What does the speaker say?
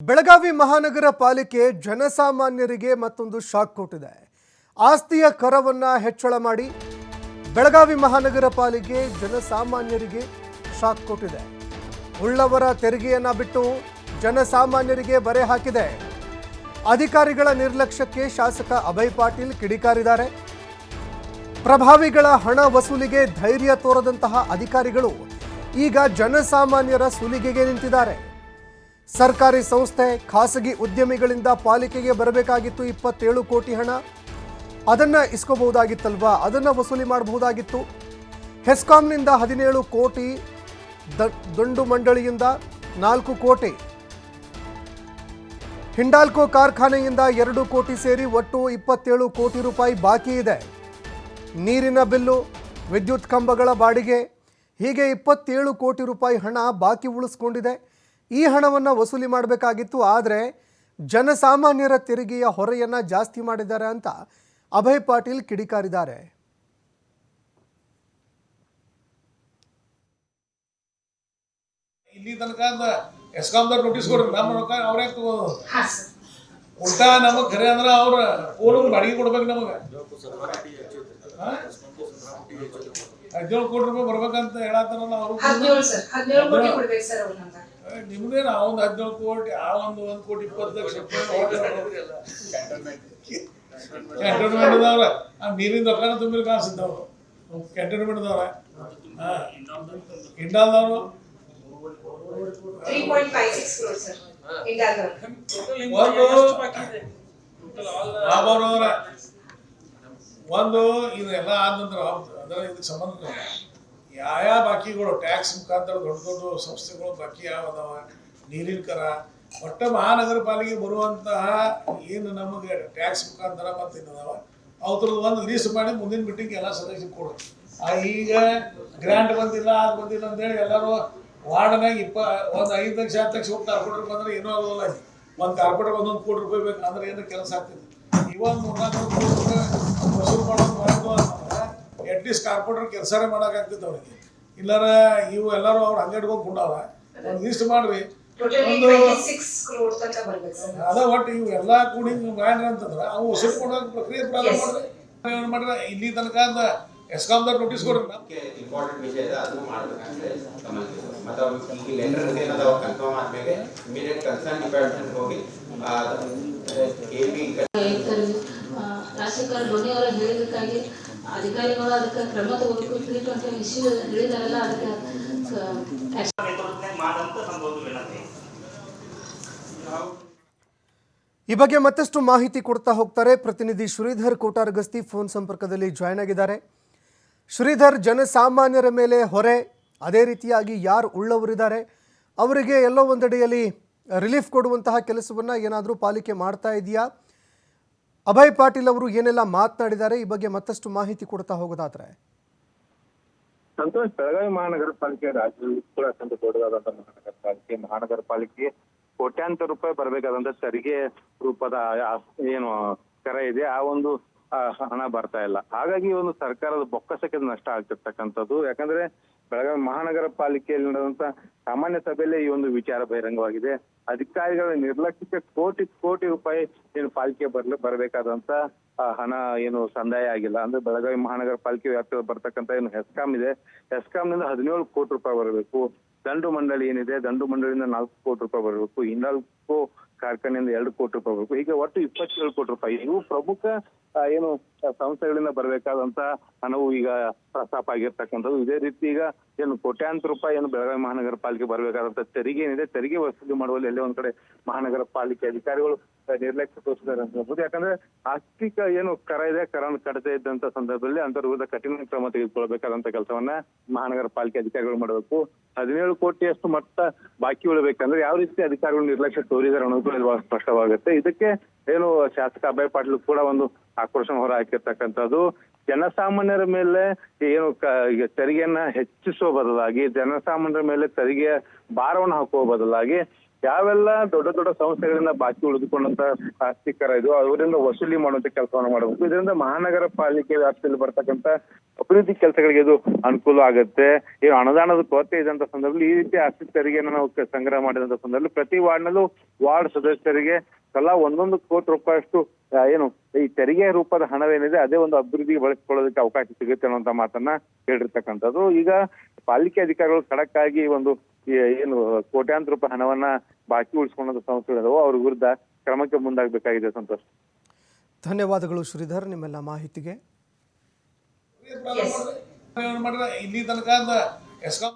ಬೆಳಗಾವಿ ಮಹಾನಗರ ಪಾಲಿಕೆ ಜನಸಾಮಾನ್ಯರಿಗೆ ಮತ್ತೊಂದು ಶಾಕ್ ಕೊಟ್ಟಿದೆ. ಆಸ್ತಿಯ ಕರವನ್ನ ಹೆಚ್ಚಳ ಮಾಡಿ ಬೆಳಗಾವಿ ಮಹಾನಗರ ಪಾಲಿಕೆ ಜನಸಾಮಾನ್ಯರಿಗೆ ಶಾಕ್ ಕೊಟ್ಟಿದೆ. ಉಳ್ಳವರ ತೆರಿಗೆಯನ್ನ ಬಿಟ್ಟು ಜನಸಾಮಾನ್ಯರಿಗೆ ಬರೆ ಹಾಕಿದೆ. ಅಧಿಕಾರಿಗಳ ನಿರ್ಲಕ್ಷ್ಯಕ್ಕೆ ಶಾಸಕ ಅಭಯ್ ಪಾಟೀಲ್ ಕಿಡಿಕಾರಿದ್ದಾರೆ. ಪ್ರಭಾವಿಗಳ ಹಣ ವಸೂಲಿಗೆ ಧೈರ್ಯ ತೋರದಂತಹ ಅಧಿಕಾರಿಗಳು ಈಗ ಜನಸಾಮಾನ್ಯರ ಸುಲಿಗೆಗೆ ನಿಂತಿದ್ದಾರೆ. ಸರ್ಕಾರಿ ಸಂಸ್ಥೆ ಖಾಸಗಿ ಉದ್ಯಮಿಗಳಿಂದ ಪಾಲಿಕೆಗೆ ಬರಬೇಕಾಗಿತ್ತು 27 ಕೋಟಿ ಹಣ. ಅದನ್ನ ಇಸ್ಕೋಬಹುದಾಗಿತ್ತಲ್ವಾ, ಅದನ್ನ ವಸೂಲಿ ಮಾಡಬಹುದಾಗಿತ್ತು. ಹೆಸ್ಕಾಂನಿಂದ 17 ಕೋಟಿ, ದಂಡು ಮಂಡಳಿಯಿಂದ 4 ಕೋಟಿ, ಹಿಂಡಾಲ್ಕೋ ಕಾರ್ಖಾನೆಯಿಂದ 2 ಕೋಟಿ ಸೇರಿ ಒಟ್ಟು 27 ಕೋಟಿ ರೂಪಾಯಿ ಬಾಕಿ ಇದೆ. ನೀರಿನ ಬಿಲ್ಲು, ವಿದ್ಯುತ್ ಕಂಬಗಳ ಬಾಡಿಗೆ ಹೀಗೆ 27 ಕೋಟಿ ರೂಪಾಯಿ ಹಣ ಬಾಕಿ ಉಳಿಸ್ಕೊಂಡಿದೆ. ಈ ಹಣವನ್ನು ವಸೂಲಿ ಮಾಡಬೇಕಾಗಿತ್ತು, ಆದರೆ ಜನಸಾಮಾನ್ಯರ ತೆರಿಗೆಯ ಹೊರೆಯನ್ನು ಜಾಸ್ತಿ ಮಾಡಿದ್ದಾರೆ ಅಂತ ಅಭಯ್ ಪಾಟೀಲ್ ಕಿಡಿಕಾರಿದ್ದಾರೆ. ಇಲ್ಲಿ ತನಕ ಎಸ್ಕಾಂದವ್ರು ನೋಟಿಸ್ ಕೊಡ್ರಿ, ನಮ್ಮ ರೊಕ್ಕ ಅವ್ರೇ ತಗೋದು. ಉಲ್ಟಾ ನಮಗೆ ಖರೆ ಅಂದ್ರೆ ಅವ್ರ ಕೋಲಿಗೆ ಬಾಡಿಗೆ ಕೊಡ್ಬೇಕು. ನಮಗೆ 17 ಕೋಟಿ ರೂಪಾಯಿ ಬರ್ಬೇಕಂತ ಹೇಳತ್ತಾರಲ್ಲ ಅವರು. ನಿಮ್ದೇ ಆ ಒಂದು 17 ಕೋಟಿ, ಆ ಒಂದು 1 ಕೋಟಿ 20 ಲಕ್ಷ ರೂಪಾಯಿ ಕ್ಯಾಂಟೋನ್ಮೆಂಟ್ದವ್ರ ಆ ನೀರಿನ ರೊಕ್ಕನ ತುಂಬಿರ್ಕ ಅನ್ಸಿದ್ದವ್ರು. ಕ್ಯಾಂಟೋನ್ಮೆಂಟ್ದವ್ರ ಹಿಂಡಾಲ್ದವ್ರು ಒಂದು ಇದೆಲ್ಲ ಆದ ನಂತರ ಅದರ ಇದಕ್ಕೆ ಸಂಬಂಧ ಯಾವ ಬಾಕಿಗಳು ಟ್ಯಾಕ್ಸ್ ಮುಖಾಂತರ ದೊಡ್ಡ ದೊಡ್ಡ ಸಂಸ್ಥೆಗಳು ಬಾಕಿ ಯಾವ ಅದಾವ, ನೀರಿನ ಕರ, ಒಟ್ಟ ಮಹಾನಗರ ಪಾಲಿಕೆ ಬರುವಂತಹ ಏನು ನಮಗೆ ಟ್ಯಾಕ್ಸ್ ಮುಖಾಂತರ ಮತ್ತು ಇನ್ನದಾವ ಅವ್ರದ್ದು ಒಂದು ಲೀಸ್ಟ್ ಮಾಡಿ ಮುಂದಿನ ಮೀಟಿಂಗ್ ಎಲ್ಲ ಸದಸ್ಯರು ಕೊಡು. ಈಗ ಗ್ರ್ಯಾಂಟ್ ಬಂದಿಲ್ಲ, ಅದು ಬಂದಿಲ್ಲ ಅಂತೇಳಿ ಎಲ್ಲರೂ ವಾರ್ಡ್ನಾಗ ಒಂದು 5 ಲಕ್ಷ 10 ಲಕ್ಷ ಹೋಗಿ ಕಾರ್ಪೊರೇಟರ್ ಬಂದ್ರೆ ಏನೂ ಆಗೋದಿಲ್ಲ. ಒಂದು ಕಾರ್ಪೊರೇಟರ್ 1 ಕೋಟಿ ರೂಪಾಯಿ ಬೇಕು ಅಂದ್ರೆ ಏನೋ ಕೆಲಸ ಆಗ್ತದೆ. ಇವತ್ತು 3-4 ಕೋಟಿ ರೂಪಾಯಿ ವಸೂಲು ಮಾಡೋದು ಮಾಡಿದ್ವು ಅಂತಂದ್ರೆ ಅಟ್ಲೀಸ್ಟ್ ಕಾರ್ಪೊರೇಟರ್ ಕೆಲಸನೇ ಮಾಡೋಕ್ಕಾಗ್ತದೆ ಅವ್ರಿಗೆ. ಇಲ್ಲಾರ ಇವು ಎಲ್ಲರೂ ಅವ್ರು ಹಂಗೆ ಇಟ್ಕೊಂಡು ಕೊಂಡವ್ರ. ಒಂದು ಲೀಸ್ಟ್ ಮಾಡ್ರಿ, ಒಂದು ಅದ ಒಟ್ಟು ಇವು ಎಲ್ಲ ಕೂಡಿ ಮಾಡ್ರಿ ಅಂತಂದ್ರೆ ಅವು ವಸೂಲು ಕೊಡೋಕೆ ಪ್ರಕ್ರಿಯೆ ಪ್ರಾರಂಭ ಮಾಡ್ರಿ. ಏನು ಮಾಡ್ರೆ ಇಲ್ಲಿ ತನಕ ಎಸ್ಕಾಂದವ್ರು ನೋಟಿಸ್ ಕೊಡ್ರಿ. ಇಂಪಾರ್ಟೆಂಟ್ ವಿಷಯ ಇದೆ, ಅದನ್ನು ಮಾಡಬೇಕಾಗ್ತದೆ. ಮತ್ತು ಈ ಲೆಟರ್ ಏನಾದವ ಕನ್ಫರ್ಮ್ ಆದ್ಮೇಲೆ ಇಮಿಡಿಯೇಟ್ ಕನ್ಸರ್ನ್ ಡಿಪಾರ್ಟ್ಮೆಂಟ್ ಹೋಗಿ ರಾಜಶೇಖರ್ ಧೋನಿ ಅವರ ಹೇಳಿದಕ್ಕಾಗಿ ಅಧಿಕಾರಿಗಳು ಅದಕ್ಕೆ ಕ್ರಮ ತಗೋಬೇಕು ತಿಳಿತು ಅಂತ ಇಶ್ಯೂ ಹೇಳಿದಾರಲ್ಲ, ಅದಕ್ಕೆ ಈ ಬಗ್ಗೆ ಮತ್ತಷ್ಟು ಮಾಹಿತಿ ಕೊಡ್ತಾ ಹೋಗ್ತಾರೆ ಪ್ರತಿನಿಧಿ ಶ್ರೀಧರ್ ಕೋಟಾರಗಸ್ತಿ ಫೋನ್ ಸಂಪರ್ಕದಲ್ಲಿ ಜಾಯ್ನ್ ಆಗಿದ್ದಾರೆ. ಶ್ರೀಧರ್, ಜನಸಾಮಾನ್ಯರ ಮೇಲೆ ಹೊರೆ, ಅದೇ ರೀತಿಯಾಗಿ ಯಾರು ಉಳ್ಳವರಿದ್ದಾರೆ ಅವರಿಗೆ ಎಲ್ಲೋ ಒಂದೆಡೆಯಲ್ಲಿ ರಿಲೀಫ್ ಕೊಡುವಂತಹ ಕೆಲಸವನ್ನು ಏನಾದರೂ ಪಾಲಿಕೆ ಮಾಡ್ತಾ ಇದೆಯಾ? ಅಭಯ್ ಪಾಟೀಲ್ ಅವರು ಏನೆಲ್ಲ ಮಾತನಾಡಿದ್ದಾರೆ, ಈ ಬಗ್ಗೆ ಮತ್ತಷ್ಟು ಮಾಹಿತಿ ಕೊಡ್ತಾ ಹೋಗೋದಾದ್ರೆ. ಸಂತೋಷ್, ಬೆಳಗಾವಿ ಮಹಾನಗರ ಪಾಲಿಕೆ ರಾಜ್ಯದಲ್ಲಿ ಕೂಡ ಅತ್ಯಂತ ದೊಡ್ಡದಾದಂತಹ ಮಹಾನಗರ ಪಾಲಿಕೆ ಕೋಟ್ಯಾಂತರ ರೂಪಾಯಿ ಬರಬೇಕಾದಂತ ತೆರಿಗೆ ರೂಪದ ಏನು ಕರ ಇದೆ, ಆ ಒಂದು ಹಣ ಬರ್ತಾ ಇಲ್ಲ. ಹಾಗಾಗಿ ಒಂದು ಸರ್ಕಾರದ ಬೊಕ್ಕಸಕ್ಕೆ ನಷ್ಟ ಆಗ್ತಿರ್ತಕ್ಕಂಥದ್ದು. ಯಾಕಂದ್ರೆ ಬೆಳಗಾವಿ ಮಹಾನಗರ ಪಾಲಿಕೆಯಲ್ಲಿ ನಡೆದಂತ ಸಾಮಾನ್ಯ ಸಭೆಯಲ್ಲೇ ಈ ಒಂದು ವಿಚಾರ ಬಹಿರಂಗವಾಗಿದೆ. ಅಧಿಕಾರಿಗಳ ನಿರ್ಲಕ್ಷ್ಯಕ್ಕೆ ಕೋಟಿ ರೂಪಾಯಿ ಏನು ಪಾಲಿಕೆ ಬರಬೇಕಾದಂತ ಹಣ ಏನು ಸಂದಾಯ ಆಗಿಲ್ಲ. ಅಂದ್ರೆ ಬೆಳಗಾವಿ ಮಹಾನಗರ ಪಾಲಿಕೆ ವ್ಯಾಪ್ತಿಯಲ್ಲಿ ಬರ್ತಕ್ಕಂಥ ಏನು ಹೆಸ್ಕಾಂ ಇದೆ, ಹೆಸ್ಕಾಂನಿಂದ 17 ಕೋಟಿ ರೂಪಾಯಿ ಬರಬೇಕು. ದಂಡು ಮಂಡಳಿ ಏನಿದೆ, ದಂಡು ಮಂಡಳಿಯಿಂದ 4 ಕೋಟಿ ರೂಪಾಯಿ ಬರಬೇಕು. ಹಿಂಡಾಲ್ಕೋ ಕಾರ್ಖಾನೆಯಿಂದ 2 ಕೋಟಿ ರೂಪಾಯಿ ಬರಬೇಕು. ಹೀಗೆ ಒಟ್ಟು 27 ಕೋಟಿ ರೂಪಾಯಿ ಇವು ಪ್ರಮುಖ ಏನು ಸಂಸ್ಥೆಗಳಿಂದ ಬರಬೇಕಾದಂತ ಹಣವು ಈಗ ಪ್ರಸ್ತಾಪ ಆಗಿರ್ತಕ್ಕಂಥದ್ದು. ಇದೇ ರೀತಿ ಈಗ ಏನು ಕೋಟ್ಯಾಂತರ ರೂಪಾಯಿ ಏನು ಬೆಳಗಾವಿ ಮಹಾನಗರ ಪಾಲಿಕೆ ಬರಬೇಕಾದಂತ ತೆರಿಗೆ ಏನಿದೆ, ತೆರಿಗೆ ವಸೂಲಿ ಮಾಡುವಲ್ಲಿ ಎಲ್ಲೇ ಒಂದ್ ಕಡೆ ಮಹಾನಗರ ಪಾಲಿಕೆ ಅಧಿಕಾರಿಗಳು ನಿರ್ಲಕ್ಷ್ಯ ತೋರಿಸಿದ್ದಾರೆ ಅಂತ ಹೇಳ್ಬೋದು. ಯಾಕಂದ್ರೆ ಆರ್ಥಿಕ ಏನು ಕರ ಇದೆ, ಕರನ್ನು ಕಟ್ಟದೇ ಇದ್ದಂತ ಸಂದರ್ಭದಲ್ಲಿ ಅಂತರ ವಿರುದ್ಧ ಕಠಿಣ ಕ್ರಮ ತೆಗೆದುಕೊಳ್ಬೇಕಾದಂತ ಕೆಲಸವನ್ನ ಮಹಾನಗರ ಪಾಲಿಕೆ ಅಧಿಕಾರಿಗಳು ಮಾಡಬೇಕು. 17 ಕೋಟಿಯಷ್ಟು ಮೊತ್ತ ಬಾಕಿ ಉಳಬೇಕಂದ್ರೆ ಯಾವ ರೀತಿ ಅಧಿಕಾರಿಗಳು ನಿರ್ಲಕ್ಷ್ಯ ತೋರಿದಾರೆ ಅನ್ನೋದು ಸ್ಪಷ್ಟವಾಗುತ್ತೆ. ಇದಕ್ಕೆ ಏನು ಶಾಸಕ ಅಭಯ್ ಪಾಟೀಲ್ ಕೂಡ ಒಂದು ಆಕ್ರೋಶ ಹೊರ ಹಾಕಿರ್ತಕ್ಕಂಥದ್ದು. ಜನಸಾಮಾನ್ಯರ ಮೇಲೆ ಏನು ತೆರಿಗೆಯನ್ನ ಹೆಚ್ಚಿಸುವ ಬದಲಾಗಿ, ಜನಸಾಮಾನ್ಯರ ಮೇಲೆ ತೆರಿಗೆಯ ಭಾರವನ್ನು ಹಾಕುವ ಬದಲಾಗಿ ಯಾವೆಲ್ಲ ದೊಡ್ಡ ದೊಡ್ಡ ಸಂಸ್ಥೆಗಳಿಂದ ಬಾಕಿ ಉಳಿದುಕೊಂಡಂತ ಆಸ್ತಿ ಕರ ಇದು ಅವರಿಂದ ವಸೂಲಿ ಮಾಡುವಂತ ಕೆಲಸವನ್ನು ಮಾಡಬೇಕು. ಇದರಿಂದ ಮಹಾನಗರ ಪಾಲಿಕೆ ವ್ಯಾಪ್ತಿಯಲ್ಲಿ ಬರ್ತಕ್ಕಂತ ಅಭಿವೃದ್ಧಿ ಕೆಲಸಗಳಿಗೆ ಇದು ಅನುಕೂಲ ಆಗುತ್ತೆ. ಏನು ಅನುದಾನದ ಕೊರತೆ ಇದ್ದಂತ ಸಂದರ್ಭದಲ್ಲಿ ಈ ರೀತಿ ಆಸ್ತಿ ತೆರಿಗೆಯನ್ನು ನಾವು ಸಂಗ್ರಹ ಮಾಡಿದಂತ ಸಂದರ್ಭದಲ್ಲಿ ಪ್ರತಿ ವಾರ್ಡ್ನಲ್ಲೂ ವಾರ್ಡ್ ಸದಸ್ಯರಿಗೆ ತಲಾ 1 ಕೋಟಿ ರೂಪಾಯಿಯಷ್ಟು ಏನು ಈ ತೆರಿಗೆ ರೂಪದ ಹಣವೇನಿದೆ ಅದೇ ಒಂದು ಅಭಿವೃದ್ಧಿಗೆ ಬಳಸಿಕೊಳ್ಳೋದಕ್ಕೆ ಅವಕಾಶ ಸಿಗುತ್ತೆ ಅನ್ನುವಂತ ಮಾತನ್ನ ಹೇಳಿರ್ತಕ್ಕಂಥದ್ದು. ಈಗ ಪಾಲಿಕೆ ಅಧಿಕಾರಿಗಳು ಖಡಕ್ ಆಗಿ ಒಂದು ಏನು ಕೋಟ್ಯಾಂತರ ರೂಪಾಯಿ ಹಣವನ್ನ ಬಾಕಿ ಉಳಿಸ್ಕೊಂಡ ಸಂಸ್ಥೆಗಳು ಅವ್ರ ವಿರುದ್ಧ ಕ್ರಮಕ್ಕೆ ಮುಂದಾಗಬೇಕಾಗಿದೆ. ಸಂತೋಷ್, ಧನ್ಯವಾದಗಳು ಶ್ರೀಧರ್ ನಿಮ್ಮೆಲ್ಲ ಮಾಹಿತಿಗೆ. ಇಲ್ಲಿ ತನಕ ಎಸ್ಕಾಂ